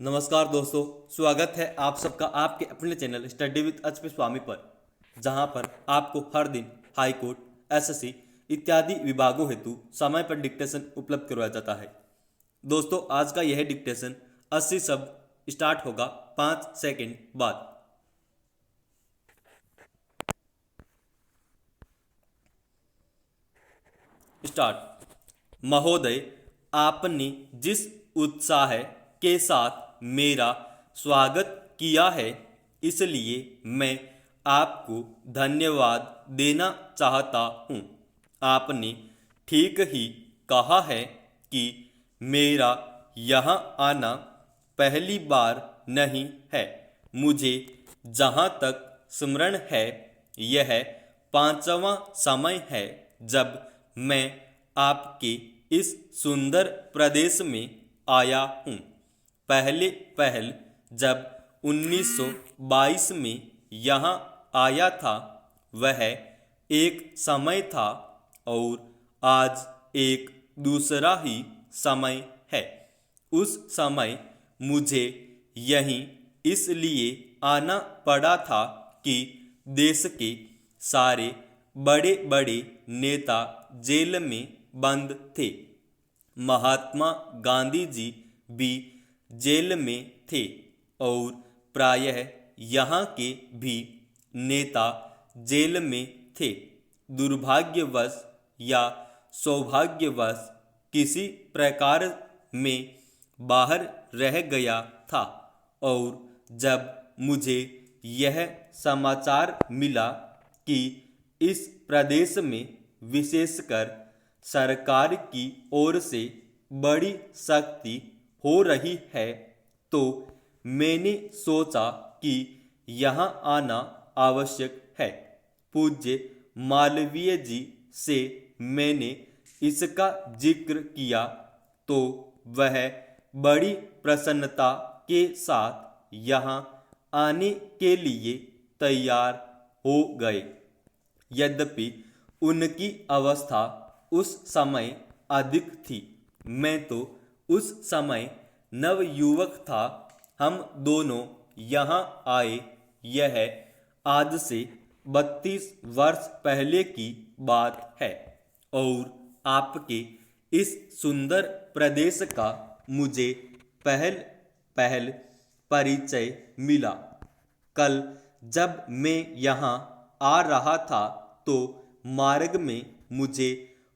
नमस्कार दोस्तों, स्वागत है आप सबका आपके अपने चैनल स्टडी विद एचपी स्वामी पर, जहां पर आपको हर दिन हाई कोर्ट, एसएससी इत्यादि विभागों हेतु समय पर डिक्टेशन उपलब्ध करवाया जाता है। दोस्तों, आज का यह डिक्टेशन 80 शब्द स्टार्ट होगा 5 सेकंड बाद। स्टार्ट। महोदय, आपने जिस उत्साह के साथ मेरा स्वागत किया है, इसलिए मैं आपको धन्यवाद देना चाहता हूँ। आपने ठीक ही कहा है कि मेरा यहाँ आना पहली बार नहीं है। मुझे जहाँ तक स्मरण है, यह 5वां समय है जब मैं आपके इस सुंदर प्रदेश में आया हूँ। पहल जब 1922 में यहाँ आया था, वह एक समय था और आज एक दूसरा ही समय है। उस समय मुझे यहीं इसलिए आना पड़ा था कि देश के सारे बड़े बड़े नेता जेल में बंद थे। महात्मा गांधी जी भी जेल में थे और प्रायः यहाँ के भी नेता जेल में थे। दुर्भाग्यवश या सौभाग्यवश किसी प्रकार में बाहर रह गया था और जब मुझे यह समाचार मिला कि इस प्रदेश में विशेषकर सरकार की ओर से बड़ी सख्ती हो रही है, तो मैंने सोचा कि यहाँ आना आवश्यक है। पूज्य मालवीय जी से मैंने इसका जिक्र किया तो वह बड़ी प्रसन्नता के साथ यहाँ आने के लिए तैयार हो गए। यद्यपि उनकी अवस्था उस समय अधिक थी, मैं तो उस समय नवयुवक था। हम दोनों यहाँ आए, यह आज से 32 वर्ष पहले की बात है और आपके इस सुंदर प्रदेश का मुझे पहल परिचय मिला। कल जब मैं यहाँ आ रहा था तो मार्ग में मुझे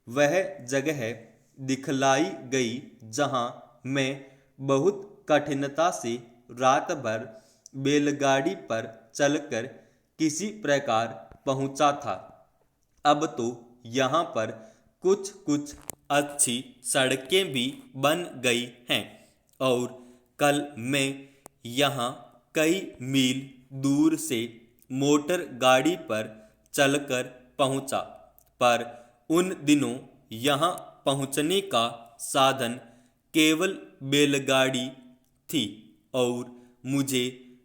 वह जगह दिखलाई गई जहाँ मैं बहुत कठिनता से रात भर बैलगाड़ी पर चलकर किसी प्रकार पहुँचा था। अब तो यहाँ पर कुछ कुछ अच्छी सड़कें भी बन गई हैं और कल मैं यहाँ कई मील दूर से मोटर गाड़ी पर चलकर पहुँचा, पर उन दिनों यहाँ पहुँचने का साधन केवल बैलगाड़ी थी और मुझे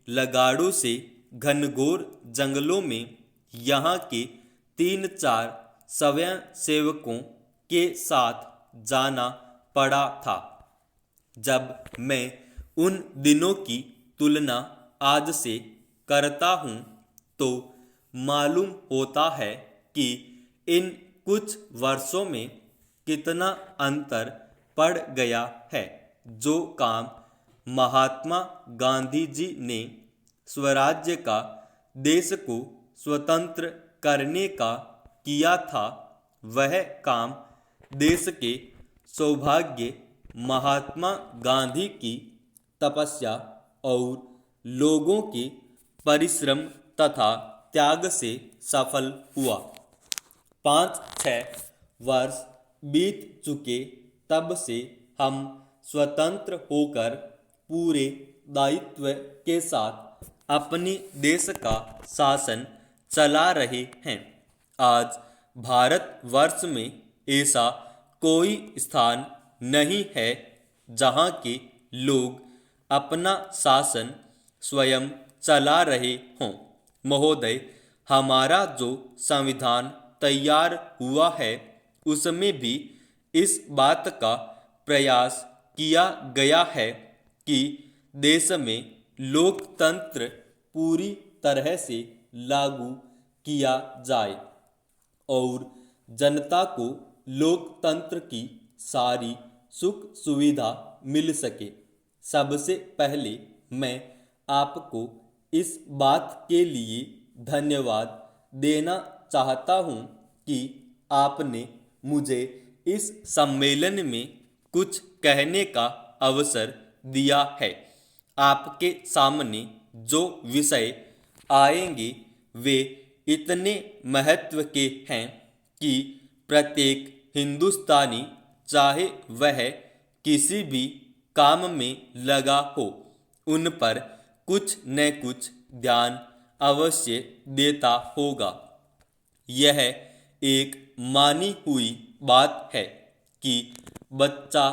लगाड़ों से घनघोर जंगलों में यहाँ के 3-4 स्वयंसेवकों के साथ जाना पड़ा था। जब मैं उन दिनों की तुलना आज से करता हूँ तो मालूम होता है कि इन कुछ वर्षों में कितना अंतर पड़ गया है। जो काम महात्मा गांधी जी ने स्वराज्य का, देश को स्वतंत्र करने का किया था, वह काम देश के सौभाग्य महात्मा गांधी की तपस्या और लोगों के परिश्रम तथा त्याग से सफल हुआ। 5-6 वर्ष बीत चुके तब से हम स्वतंत्र होकर पूरे दायित्व के साथ अपने देश का शासन चला रहे हैं। आज भारतवर्ष में ऐसा कोई स्थान नहीं है जहाँ के लोग अपना शासन स्वयं चला रहे हों। महोदय, हमारा जो संविधान तैयार हुआ है, उसमें भी इस बात का प्रयास किया गया है कि देश में लोकतंत्र पूरी तरह से लागू किया जाए और जनता को लोकतंत्र की सारी सुख सुविधा मिल सके। सबसे पहले मैं आपको इस बात के लिए धन्यवाद देना चाहता हूँ कि आपने मुझे इस सम्मेलन में कुछ कहने का अवसर दिया है। आपके सामने जो विषय आएंगे वे इतने महत्व के हैं कि प्रत्येक हिंदुस्तानी, चाहे वह किसी भी काम में लगा हो, उन पर कुछ न कुछ ध्यान अवश्य देता होगा। यह एक मानी हुई बात है कि बच्चा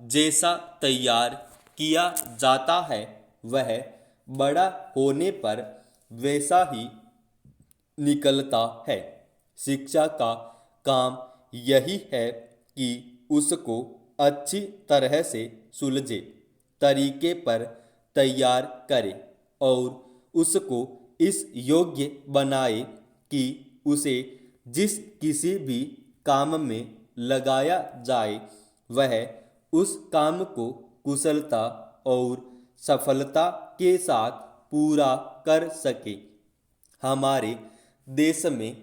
जैसा तैयार किया जाता है वह बड़ा होने पर वैसा ही निकलता है। शिक्षा का काम यही है कि उसको अच्छी तरह से सुलझे तरीके पर तैयार करे और उसको इस योग्य बनाए कि उसे जिस किसी भी काम में लगाया जाए वह उस काम को कुशलता और सफलता के साथ पूरा कर सके। हमारे देश में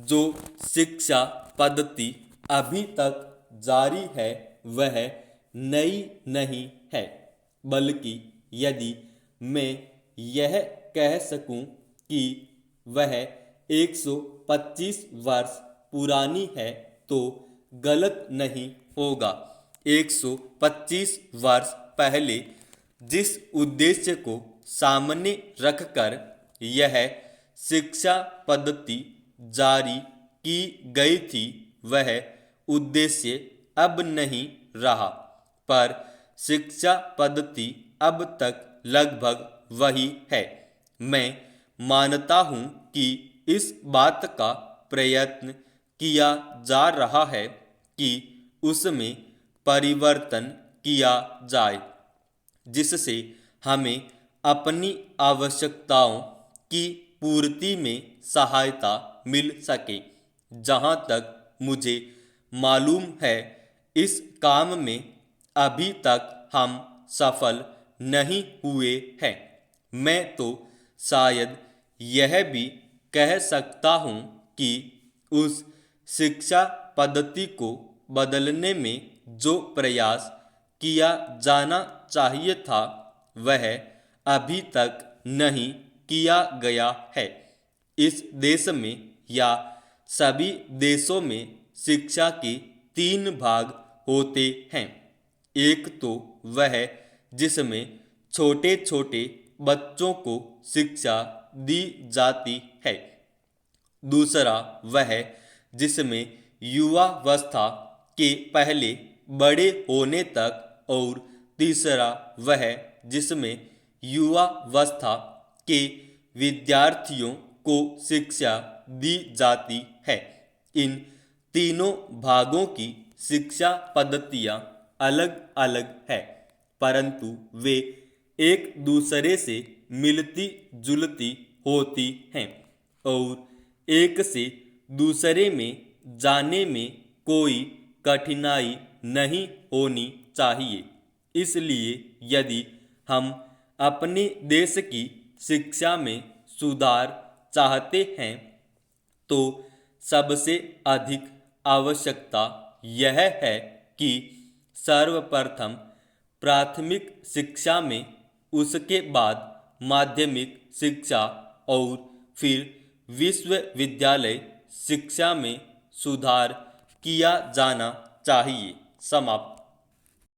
जो शिक्षा पद्धति अभी तक जारी है वह नई नहीं है, बल्कि यदि मैं यह कह सकूं कि वह 125 वर्ष पुरानी है तो गलत नहीं होगा। 125 वर्ष पहले जिस उद्देश्य को सामने रखकर यह शिक्षा पद्धति जारी की गई थी वह उद्देश्य अब नहीं रहा, पर शिक्षा पद्धति अब तक लगभग वही है। मैं मानता हूँ कि इस बात का प्रयत्न किया जा रहा है कि उसमें परिवर्तन किया जाए जिससे हमें अपनी आवश्यकताओं की पूर्ति में सहायता मिल सके। जहाँ तक मुझे मालूम है इस काम में अभी तक हम सफल नहीं हुए हैं। मैं तो शायद यह भी कह सकता हूँ कि उस शिक्षा पद्धति को बदलने में जो प्रयास किया जाना चाहिए था वह अभी तक नहीं किया गया है। इस देश में या सभी देशों में शिक्षा के 3 भाग होते हैं। एक तो वह जिसमें छोटे छोटे बच्चों को शिक्षा दी जाती है, दूसरा वह जिसमें युवावस्था के पहले बड़े होने तक और तीसरा वह जिसमें युवावस्था के विद्यार्थियों को शिक्षा दी जाती है। इन तीनों भागों की शिक्षा पद्धतियाँ अलग अलग है, परंतु वे एक दूसरे से मिलती जुलती होती हैं और एक से दूसरे में जाने में कोई कठिनाई नहीं होनी चाहिए। इसलिए यदि हम अपने देश की शिक्षा में सुधार चाहते हैं तो सबसे अधिक आवश्यकता यह है कि सर्वप्रथम प्राथमिक शिक्षा में, उसके बाद माध्यमिक शिक्षा और फिर विश्वविद्यालय शिक्षा में सुधार किया जाना चाहिए। समाप्त।